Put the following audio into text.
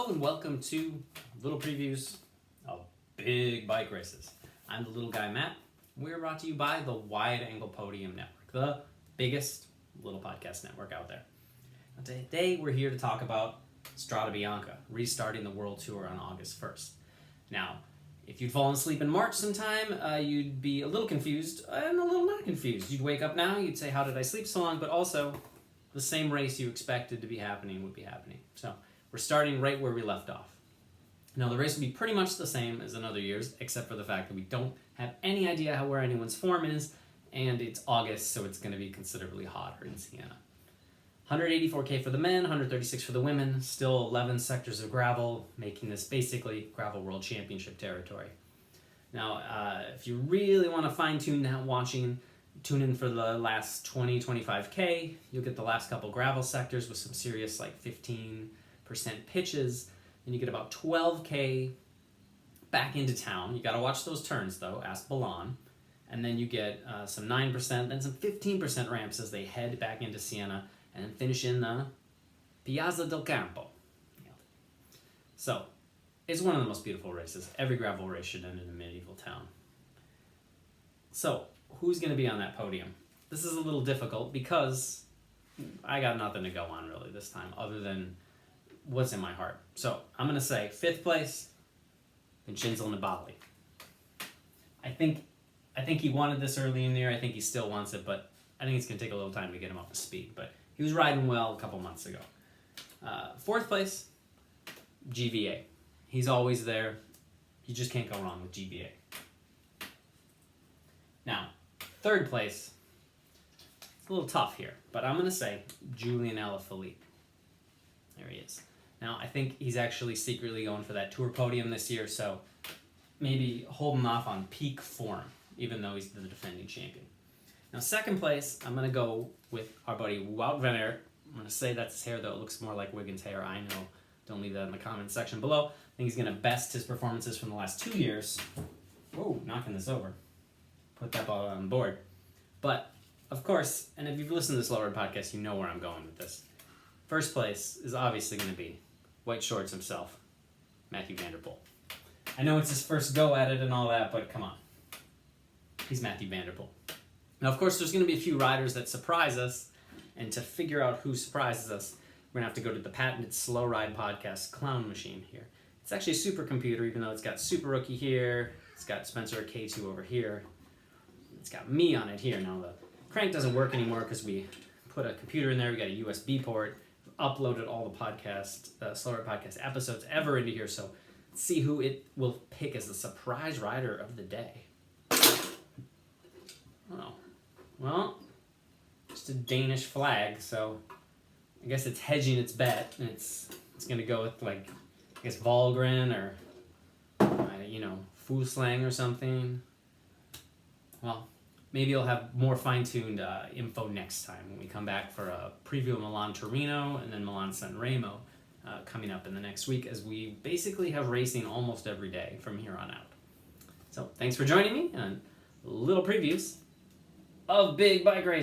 Hello and welcome to little previews of big bike races. I'm the little guy Matt. We're brought to you by the Wide Angle Podium Network, the biggest little podcast network out there. Now, today we're here to talk about Strada Bianche, restarting the World Tour on August 1st. Now, if you'd fallen asleep in March sometime, you'd be a little confused and a little not confused. You'd wake up now, you'd say, how did I sleep so long? But also, the same race you expected to be happening would be happening. So we're starting right where we left off. Now, the race will be pretty much the same as in other years, except for the fact that we don't have any idea where anyone's form is, and it's August, so it's going to be considerably hotter in Siena. 184K for the men, 136 for the women, still 11 sectors of gravel, making this basically Gravel World Championship territory. Now, if you really want to fine-tune that watching, tune in for the last 20-25K. You'll get the last couple gravel sectors with some serious 15% pitches, and you get about 12K back into town. You got to watch those turns though, ask Milan. And then you get some 9%, then some 15% ramps as they head back into Siena and finish in the Piazza del Campo. So, it's one of the most beautiful races. Every gravel race should end in a medieval town. So, who's going to be on that podium? This is a little difficult because I got nothing to go on really this time other than what's in my heart. So I'm going to say 5th place, Vincenzo Nibali. I think he wanted this early in the year. I think he still wants it, but I think it's going to take a little time to get him up to speed. But he was riding well a couple months ago. 4th place, GVA. He's always there. You just can't go wrong with GVA. Now, 3rd place, it's a little tough here, but I'm going to say Julian Alaphilippe. There he is. Now, I think he's actually secretly going for that Tour podium this year, so maybe holding off on peak form, even though he's the defending champion. Now, 2nd place, I'm going to go with our buddy Wout van Aert. I'm going to say that's his hair, though it looks more like Wiggins' hair. I know. Don't leave that in the comments section below. I think he's going to best his performances from the last 2 years. Whoa, knocking this over. Put that ball on the board. But, of course, and if you've listened to the Slow Road podcast, you know where I'm going with this. 1st place is obviously going to be White Shorts himself, Mathieu van der Poel. I know it's his first go at it and all that, but come on. He's Mathieu van der Poel. Now, of course, there's going to be a few riders that surprise us, and to figure out who surprises us, we're going to have to go to the patented Slow Ride podcast clown machine here. It's actually a supercomputer, even though it's got Super Rookie here, it's got Spencer K2 over here, it's got me on it here. Now, the crank doesn't work anymore because we put a computer in there, we got a USB port, uploaded all the Slow Ride podcast episodes ever into here, so let's see who it will pick as the surprise rider of the day. Oh, well, just a Danish flag, so I guess it's hedging its bet, and it's going to go with, I guess Valgren or, Fuslang or something. Well, maybe you'll have more fine-tuned info next time when we come back for a preview of Milan-Torino and then Milan-San Remo coming up in the next week, as we basically have racing almost every day from here on out. So thanks for joining me on little previews of big bike racing.